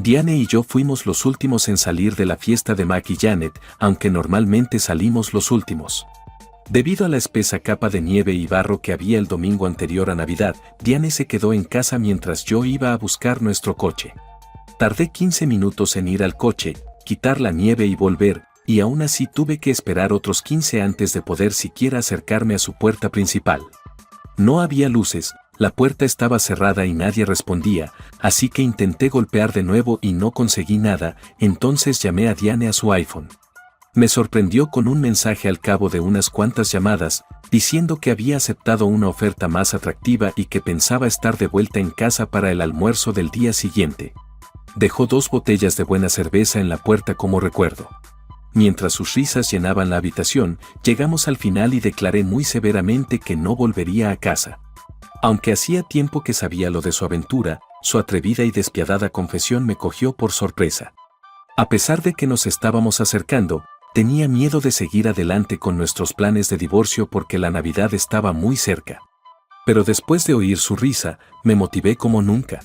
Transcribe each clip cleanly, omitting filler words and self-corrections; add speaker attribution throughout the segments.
Speaker 1: Diane y yo fuimos los últimos en salir de la fiesta de Mac y Janet, aunque normalmente salimos los últimos. Debido a la espesa capa de nieve y barro que había el domingo anterior a Navidad, Diane se quedó en casa mientras yo iba a buscar nuestro coche. Tardé 15 minutos en ir al coche, quitar la nieve y volver, y aún así tuve que esperar otros 15 antes de poder siquiera acercarme a su puerta principal. No había luces, la puerta estaba cerrada y nadie respondía, así que intenté golpear de nuevo y no conseguí nada, entonces llamé a Diane a su iPhone. Me sorprendió con un mensaje al cabo de unas cuantas llamadas, diciendo que había aceptado una oferta más atractiva y que pensaba estar de vuelta en casa para el almuerzo del día siguiente. Dejó 2 botellas de buena cerveza en la puerta como recuerdo. Mientras sus risas llenaban la habitación, llegamos al final y declaré muy severamente que no volvería a casa. Aunque hacía tiempo que sabía lo de su aventura, su atrevida y despiadada confesión me cogió por sorpresa. A pesar de que nos estábamos acercando, tenía miedo de seguir adelante con nuestros planes de divorcio porque la Navidad estaba muy cerca. Pero después de oír su risa, me motivé como nunca.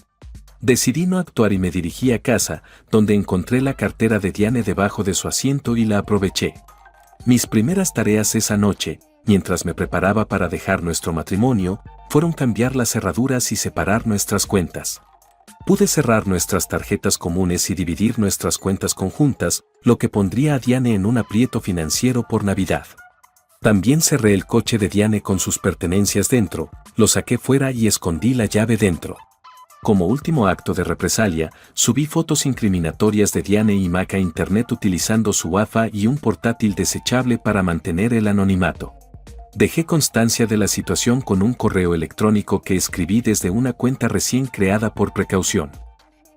Speaker 1: Decidí no actuar y me dirigí a casa, donde encontré la cartera de Diane debajo de su asiento y la aproveché. Mis primeras tareas esa noche, mientras me preparaba para dejar nuestro matrimonio, fueron cambiar las cerraduras y separar nuestras cuentas. Pude cerrar nuestras tarjetas comunes y dividir nuestras cuentas conjuntas, lo que pondría a Diane en un aprieto financiero por Navidad. También cerré el coche de Diane con sus pertenencias dentro, lo saqué fuera y escondí la llave dentro. Como último acto de represalia, subí fotos incriminatorias de Diane y Mac a internet utilizando su AFA y un portátil desechable para mantener el anonimato. Dejé constancia de la situación con un correo electrónico que escribí desde una cuenta recién creada por precaución.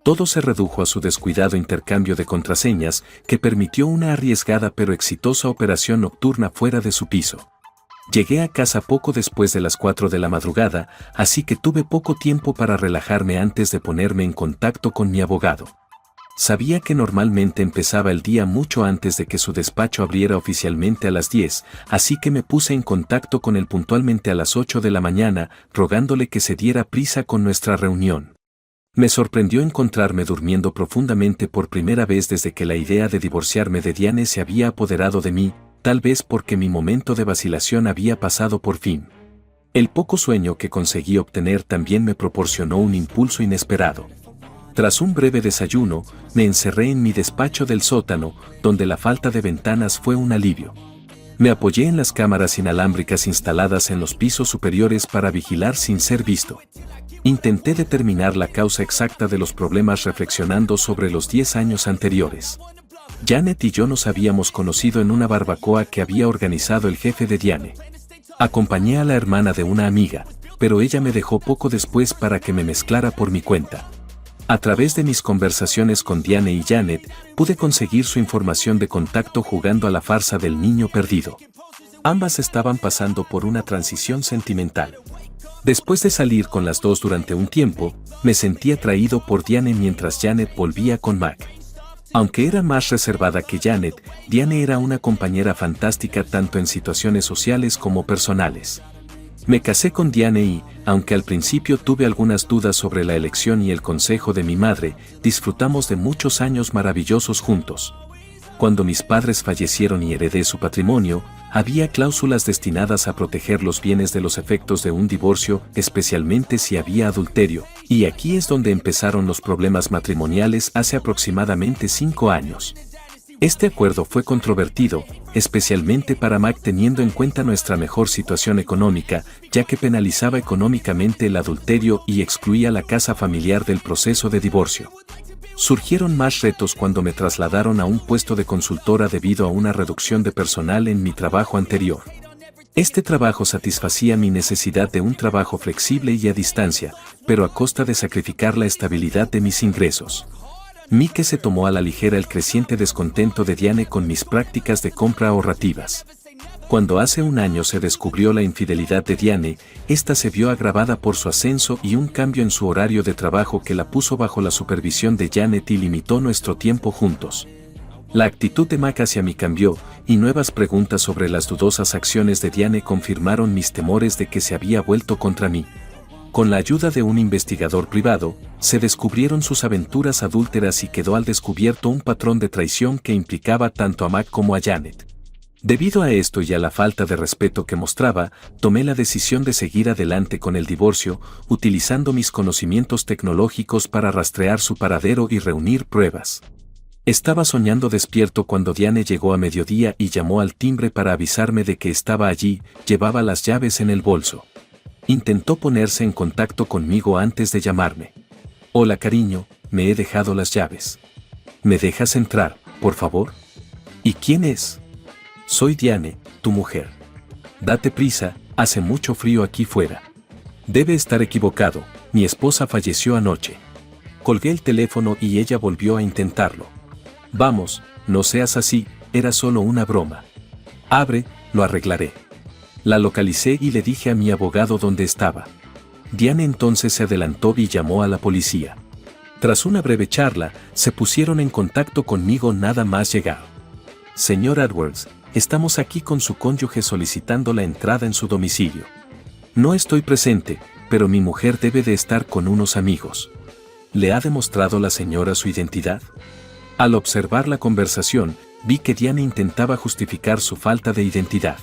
Speaker 1: Todo se redujo a su descuidado intercambio de contraseñas, que permitió una arriesgada pero exitosa operación nocturna fuera de su piso. Llegué a casa poco después de las 4 de la madrugada, así que tuve poco tiempo para relajarme antes de ponerme en contacto con mi abogado. Sabía que normalmente empezaba el día mucho antes de que su despacho abriera oficialmente a las 10, así que me puse en contacto con él puntualmente a las 8 de la mañana, rogándole que se diera prisa con nuestra reunión. Me sorprendió encontrarme durmiendo profundamente por primera vez desde que la idea de divorciarme de Diane se había apoderado de mí, tal vez porque mi momento de vacilación había pasado por fin. El poco sueño que conseguí obtener también me proporcionó un impulso inesperado. Tras un breve desayuno, me encerré en mi despacho del sótano, donde la falta de ventanas fue un alivio. Me apoyé en las cámaras inalámbricas instaladas en los pisos superiores para vigilar sin ser visto. Intenté determinar la causa exacta de los problemas reflexionando sobre los 10 años anteriores. Janet y yo nos habíamos conocido en una barbacoa que había organizado el jefe de Diane. Acompañé a la hermana de una amiga, pero ella me dejó poco después para que me mezclara por mi cuenta. A través de mis conversaciones con Diane y Janet, pude conseguir su información de contacto jugando a la farsa del niño perdido. Ambas estaban pasando por una transición sentimental. Después de salir con las dos durante un tiempo, me sentí atraído por Diane mientras Janet volvía con Mac. Aunque era más reservada que Janet, Diane era una compañera fantástica tanto en situaciones sociales como personales. Me casé con Diane y, aunque al principio tuve algunas dudas sobre la elección y el consejo de mi madre, disfrutamos de muchos años maravillosos juntos. Cuando mis padres fallecieron y heredé su patrimonio, había cláusulas destinadas a proteger los bienes de los efectos de un divorcio, especialmente si había adulterio, y aquí es donde empezaron los problemas matrimoniales hace aproximadamente 5 años. Este acuerdo fue controvertido, especialmente para Mac teniendo en cuenta nuestra mejor situación económica, ya que penalizaba económicamente el adulterio y excluía la casa familiar del proceso de divorcio. Surgieron más retos cuando me trasladaron a un puesto de consultora debido a una reducción de personal en mi trabajo anterior. Este trabajo satisfacía mi necesidad de un trabajo flexible y a distancia, pero a costa de sacrificar la estabilidad de mis ingresos. Mike se tomó a la ligera el creciente descontento de Diane con mis prácticas de compra ahorrativas. Cuando hace un año se descubrió la infidelidad de Diane, esta se vio agravada por su ascenso y un cambio en su horario de trabajo que la puso bajo la supervisión de Janet y limitó nuestro tiempo juntos. La actitud de Mac hacia mí cambió, y nuevas preguntas sobre las dudosas acciones de Diane confirmaron mis temores de que se había vuelto contra mí. Con la ayuda de un investigador privado, se descubrieron sus aventuras adúlteras y quedó al descubierto un patrón de traición que implicaba tanto a Mac como a Janet. Debido a esto y a la falta de respeto que mostraba, tomé la decisión de seguir adelante con el divorcio, utilizando mis conocimientos tecnológicos para rastrear su paradero y reunir pruebas. Estaba soñando despierto cuando Diane llegó a mediodía y llamó al timbre para avisarme de que estaba allí, llevaba las llaves en el bolso. Intentó ponerse en contacto conmigo antes de llamarme. Hola cariño, me he dejado las llaves. ¿Me dejas entrar, por favor? ¿Y quién es? Soy Diane, tu mujer. Date prisa, hace mucho frío aquí fuera. Debe estar equivocado, mi esposa falleció anoche. Colgué el teléfono y ella volvió a intentarlo. Vamos, no seas así, era solo una broma. Abre, lo arreglaré. La localicé y le dije a mi abogado dónde estaba. Diane entonces se adelantó y llamó a la policía. Tras una breve charla, se pusieron en contacto conmigo nada más llegar. Señor Edwards, estamos aquí con su cónyuge solicitando la entrada en su domicilio. No estoy presente, pero mi mujer debe de estar con unos amigos. ¿Le ha demostrado la señora su identidad? Al observar la conversación, vi que Diane intentaba justificar su falta de identidad.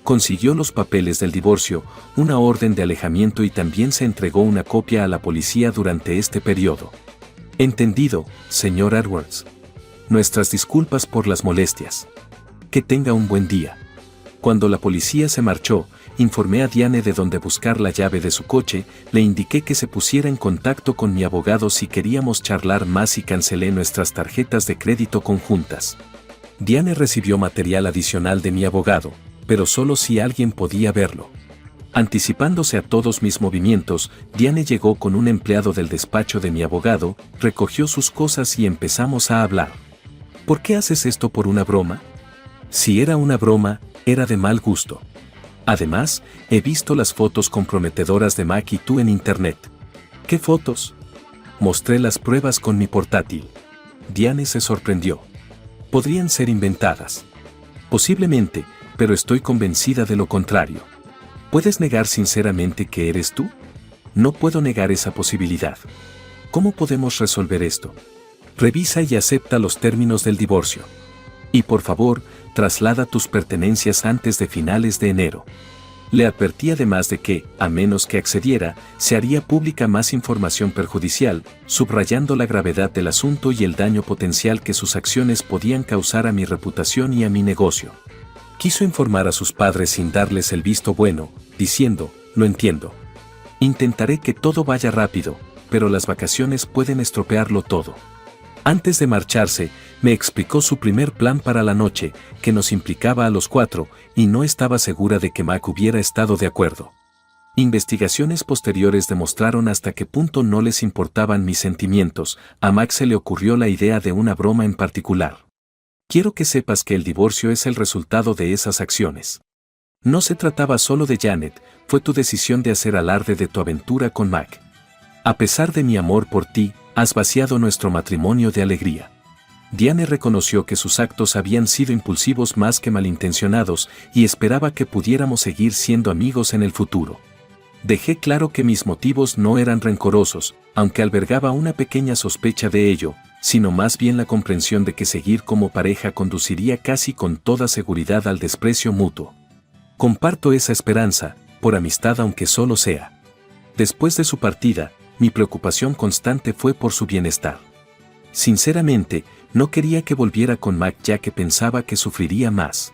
Speaker 1: Consiguió los papeles del divorcio, una orden de alejamiento y también se entregó una copia a la policía durante este periodo. Entendido, señor Edwards. Nuestras disculpas por las molestias. Que tenga un buen día. Cuando la policía se marchó, informé a Diane de dónde buscar la llave de su coche, le indiqué que se pusiera en contacto con mi abogado si queríamos charlar más y cancelé nuestras tarjetas de crédito conjuntas. Diane recibió material adicional de mi abogado, pero solo si alguien podía verlo. Anticipándose a todos mis movimientos, Diane llegó con un empleado del despacho de mi abogado, recogió sus cosas y empezamos a hablar. ¿Por qué haces esto por una broma? Si era una broma, era de mal gusto. Además, he visto las fotos comprometedoras de Mac y tú en internet. ¿Qué fotos? Mostré las pruebas con mi portátil. Diane se sorprendió. Podrían ser inventadas. Posiblemente, pero estoy convencida de lo contrario. ¿Puedes negar sinceramente que eres tú? No puedo negar esa posibilidad. ¿Cómo podemos resolver esto? Revisa y acepta los términos del divorcio. Y por favor, traslada tus pertenencias antes de finales de enero. Le advertí además de que, a menos que accediera, se haría pública más información perjudicial, subrayando la gravedad del asunto y el daño potencial que sus acciones podían causar a mi reputación y a mi negocio. Quiso informar a sus padres sin darles el visto bueno, diciendo, lo entiendo. Intentaré que todo vaya rápido, pero las vacaciones pueden estropearlo todo. Antes de marcharse, me explicó su primer plan para la noche, que nos implicaba a los 4, y no estaba segura de que Mac hubiera estado de acuerdo. Investigaciones posteriores demostraron hasta qué punto no les importaban mis sentimientos. A Mac se le ocurrió la idea de una broma en particular. Quiero que sepas que el divorcio es el resultado de esas acciones. No se trataba solo de Janet, fue tu decisión de hacer alarde de tu aventura con Mac. A pesar de mi amor por ti, has vaciado nuestro matrimonio de alegría. Diane reconoció que sus actos habían sido impulsivos más que malintencionados y esperaba que pudiéramos seguir siendo amigos en el futuro. Dejé claro que mis motivos no eran rencorosos, aunque albergaba una pequeña sospecha de ello, sino más bien la comprensión de que seguir como pareja conduciría casi con toda seguridad al desprecio mutuo. Comparto esa esperanza, por amistad aunque solo sea. Después de su partida, mi preocupación constante fue por su bienestar. Sinceramente, no quería que volviera con Mac ya que pensaba que sufriría más.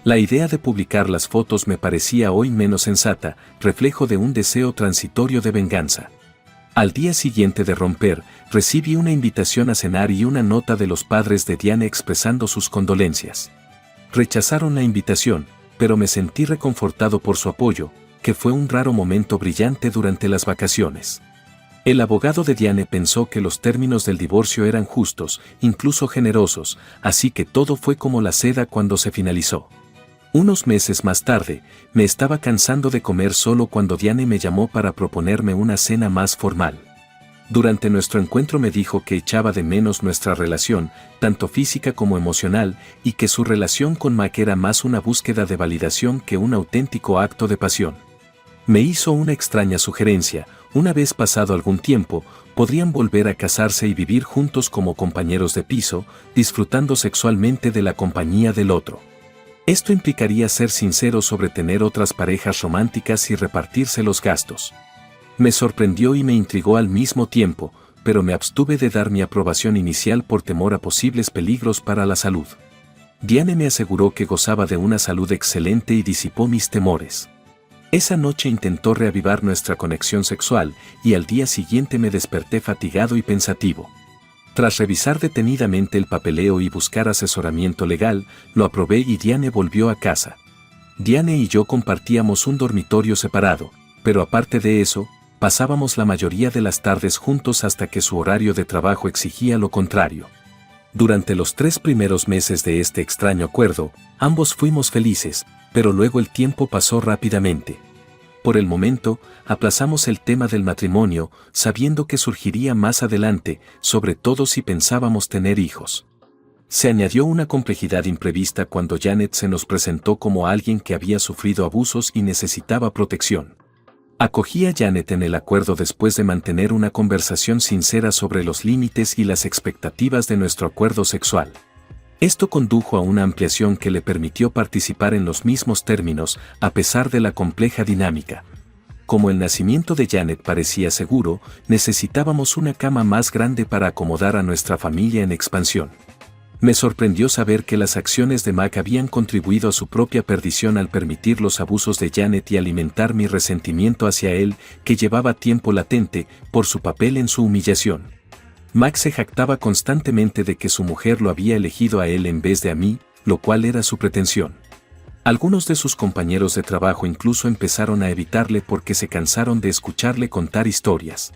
Speaker 1: La idea de publicar las fotos me parecía hoy menos sensata, reflejo de un deseo transitorio de venganza. Al día siguiente de romper, recibí una invitación a cenar y una nota de los padres de Diane expresando sus condolencias. Rechazaron la invitación, pero me sentí reconfortado por su apoyo, que fue un raro momento brillante durante las vacaciones. El abogado de Diane pensó que los términos del divorcio eran justos, incluso generosos, así que todo fue como la seda cuando se finalizó. Unos meses más tarde, me estaba cansando de comer solo cuando Diane me llamó para proponerme una cena más formal. Durante nuestro encuentro me dijo que echaba de menos nuestra relación, tanto física como emocional, y que su relación con Mac era más una búsqueda de validación que un auténtico acto de pasión. Me hizo una extraña sugerencia: una vez pasado algún tiempo, podrían volver a casarse y vivir juntos como compañeros de piso, disfrutando sexualmente de la compañía del otro. Esto implicaría ser sincero sobre tener otras parejas románticas y repartirse los gastos. Me sorprendió y me intrigó al mismo tiempo, pero me abstuve de dar mi aprobación inicial por temor a posibles peligros para la salud. Diane me aseguró que gozaba de una salud excelente y disipó mis temores. Esa noche intentó reavivar nuestra conexión sexual y al día siguiente me desperté fatigado y pensativo. Tras revisar detenidamente el papeleo y buscar asesoramiento legal, lo aprobé y Diane volvió a casa. Diane y yo compartíamos un dormitorio separado, pero aparte de eso, pasábamos la mayoría de las tardes juntos hasta que su horario de trabajo exigía lo contrario. Durante los 3 primeros meses de este extraño acuerdo, ambos fuimos felices, pero luego el tiempo pasó rápidamente. Por el momento, aplazamos el tema del matrimonio, sabiendo que surgiría más adelante, sobre todo si pensábamos tener hijos. Se añadió una complejidad imprevista cuando Janet se nos presentó como alguien que había sufrido abusos y necesitaba protección. Acogí a Janet en el acuerdo después de mantener una conversación sincera sobre los límites y las expectativas de nuestro acuerdo sexual. Esto condujo a una ampliación que le permitió participar en los mismos términos, a pesar de la compleja dinámica. Como el nacimiento de Janet parecía seguro, necesitábamos una cama más grande para acomodar a nuestra familia en expansión. Me sorprendió saber que las acciones de Mac habían contribuido a su propia perdición al permitir los abusos de Janet y alimentar mi resentimiento hacia él, que llevaba tiempo latente, por su papel en su humillación. Mac se jactaba constantemente de que su mujer lo había elegido a él en vez de a mí, lo cual era su pretensión. Algunos de sus compañeros de trabajo incluso empezaron a evitarle porque se cansaron de escucharle contar historias.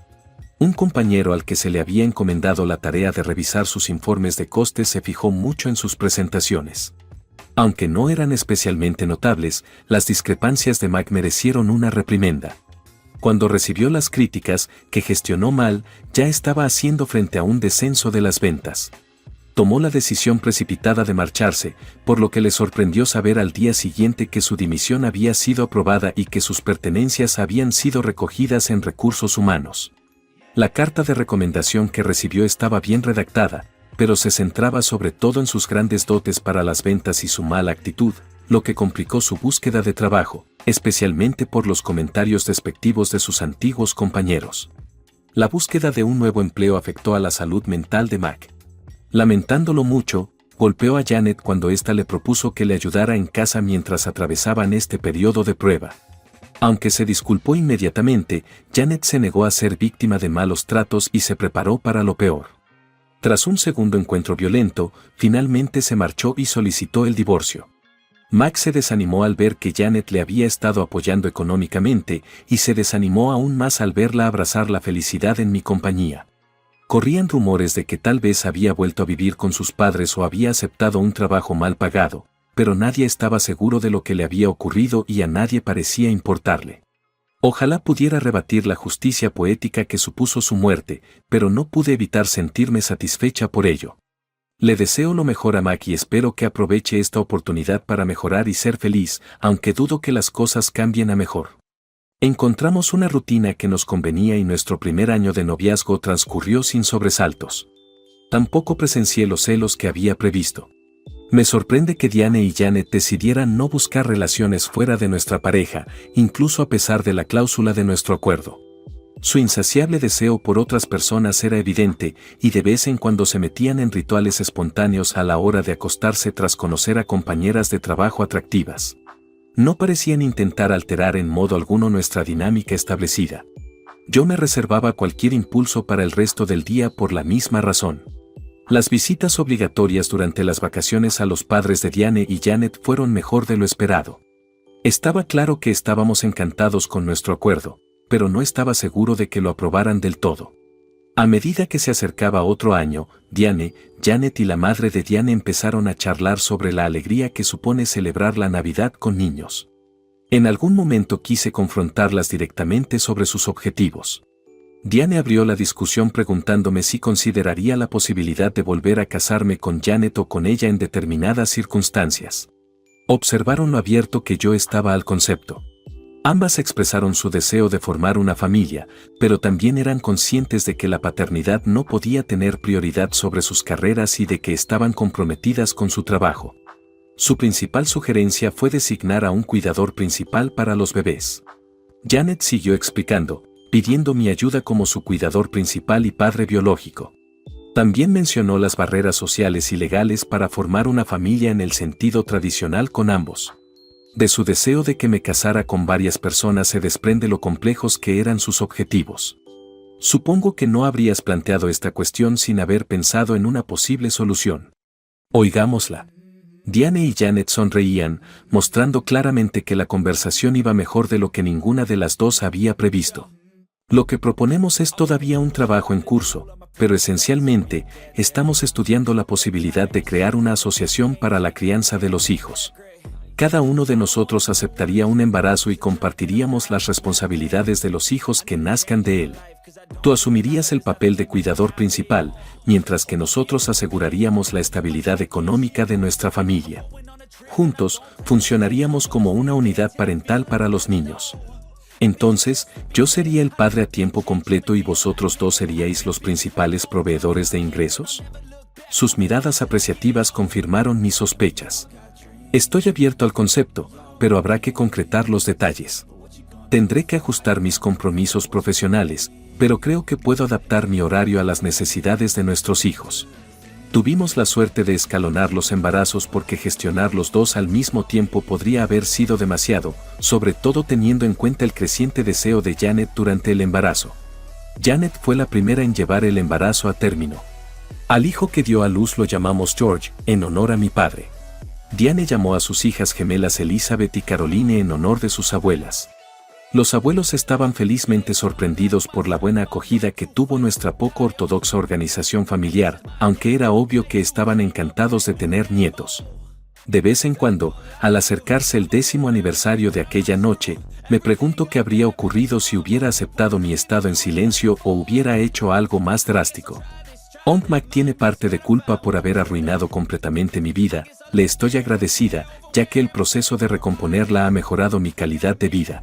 Speaker 1: Un compañero al que se le había encomendado la tarea de revisar sus informes de costes se fijó mucho en sus presentaciones. Aunque no eran especialmente notables, las discrepancias de Mac merecieron una reprimenda. Cuando recibió las críticas, que gestionó mal, ya estaba haciendo frente a un descenso de las ventas. Tomó la decisión precipitada de marcharse, por lo que le sorprendió saber al día siguiente que su dimisión había sido aprobada y que sus pertenencias habían sido recogidas en recursos humanos. La carta de recomendación que recibió estaba bien redactada, pero se centraba sobre todo en sus grandes dotes para las ventas y su mala actitud, lo que complicó su búsqueda de trabajo, especialmente por los comentarios despectivos de sus antiguos compañeros. La búsqueda de un nuevo empleo afectó a la salud mental de Mac. Lamentándolo mucho, golpeó a Janet cuando ésta le propuso que le ayudara en casa mientras atravesaban este periodo de prueba. Aunque se disculpó inmediatamente, Janet se negó a ser víctima de malos tratos y se preparó para lo peor. Tras un segundo encuentro violento, finalmente se marchó y solicitó el divorcio. Mac se desanimó al ver que Janet le había estado apoyando económicamente y se desanimó aún más al verla abrazar la felicidad en mi compañía. Corrían rumores de que tal vez había vuelto a vivir con sus padres o había aceptado un trabajo mal pagado, pero nadie estaba seguro de lo que le había ocurrido y a nadie parecía importarle. Ojalá pudiera rebatir la justicia poética que supuso su muerte, pero no pude evitar sentirme satisfecha por ello. Le deseo lo mejor a Mac y espero que aproveche esta oportunidad para mejorar y ser feliz, aunque dudo que las cosas cambien a mejor. Encontramos una rutina que nos convenía y nuestro primer año de noviazgo transcurrió sin sobresaltos. Tampoco presencié los celos que había previsto. Me sorprende que Diane y Janet decidieran no buscar relaciones fuera de nuestra pareja, incluso a pesar de la cláusula de nuestro acuerdo. Su insaciable deseo por otras personas era evidente, y de vez en cuando se metían en rituales espontáneos a la hora de acostarse tras conocer a compañeras de trabajo atractivas. No parecían intentar alterar en modo alguno nuestra dinámica establecida. Yo me reservaba cualquier impulso para el resto del día por la misma razón. Las visitas obligatorias durante las vacaciones a los padres de Diane y Janet fueron mejor de lo esperado. Estaba claro que estábamos encantados con nuestro acuerdo, pero no estaba seguro de que lo aprobaran del todo. A medida que se acercaba otro año, Diane, Janet y la madre de Diane empezaron a charlar sobre la alegría que supone celebrar la Navidad con niños. En algún momento quise confrontarlas directamente sobre sus objetivos. Diane abrió la discusión preguntándome si consideraría la posibilidad de volver a casarme con Janet o con ella en determinadas circunstancias. Observaron lo abierto que yo estaba al concepto. Ambas expresaron su deseo de formar una familia, pero también eran conscientes de que la paternidad no podía tener prioridad sobre sus carreras y de que estaban comprometidas con su trabajo. Su principal sugerencia fue designar a un cuidador principal para los bebés. Janet siguió explicando, pidiendo mi ayuda como su cuidador principal y padre biológico. También mencionó las barreras sociales y legales para formar una familia en el sentido tradicional con ambos. De su deseo de que me casara con varias personas se desprende lo complejos que eran sus objetivos. Supongo que no habrías planteado esta cuestión sin haber pensado en una posible solución. Oigámosla. Diane y Janet sonreían, mostrando claramente que la conversación iba mejor de lo que ninguna de las dos había previsto. Lo que proponemos es todavía un trabajo en curso, pero esencialmente, estamos estudiando la posibilidad de crear una asociación para la crianza de los hijos. Cada uno de nosotros aceptaría un embarazo y compartiríamos las responsabilidades de los hijos que nazcan de él. Tú asumirías el papel de cuidador principal, mientras que nosotros aseguraríamos la estabilidad económica de nuestra familia. Juntos, funcionaríamos como una unidad parental para los niños. Entonces, yo sería el padre a tiempo completo y vosotros dos seríais los principales proveedores de ingresos. Sus miradas apreciativas confirmaron mis sospechas. Estoy abierto al concepto, pero habrá que concretar los detalles. Tendré que ajustar mis compromisos profesionales, pero creo que puedo adaptar mi horario a las necesidades de nuestros hijos. Tuvimos la suerte de escalonar los embarazos porque gestionar los dos al mismo tiempo podría haber sido demasiado, sobre todo teniendo en cuenta el creciente deseo de Janet durante el embarazo. Janet fue la primera en llevar el embarazo a término. Al hijo que dio a luz lo llamamos George, en honor a mi padre. Diane llamó a sus hijas gemelas Elizabeth y Caroline en honor de sus abuelas. Los abuelos estaban felizmente sorprendidos por la buena acogida que tuvo nuestra poco ortodoxa organización familiar, aunque era obvio que estaban encantados de tener nietos. De vez en cuando, al acercarse el 10º aniversario de aquella noche, me pregunto qué habría ocurrido si hubiera aceptado mi estado en silencio o hubiera hecho algo más drástico. Aunt Mac tiene parte de culpa por haber arruinado completamente mi vida, le estoy agradecida, ya que el proceso de recomponerla ha mejorado mi calidad de vida.